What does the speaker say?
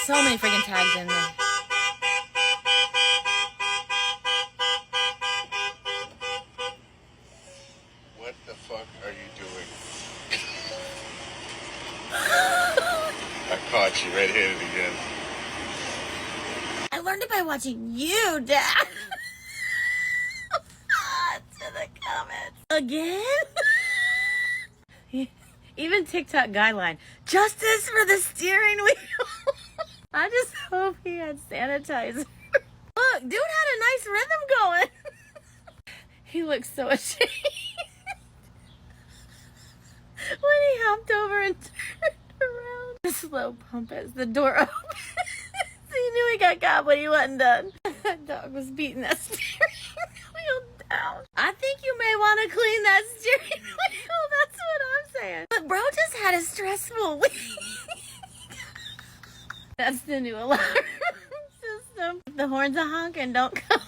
So many freaking tags in there. What the fuck are you doing? I caught you red-handed again. I learned it by watching you, Dad. To the comments. Again? Even TikTok guideline. Justice for the steering wheel. I just hope he had sanitizer. Look, dude had a nice rhythm going. He looks so ashamed. When he hopped over and turned around. The slow pump as the door opened. So he knew he got caught, but he wasn't done. That dog was beating that steering wheel down. I think you may want to clean that steering wheel. That's what I'm saying. But bro just had a stressful week. That's the new alarm system. The horns are honking, don't come.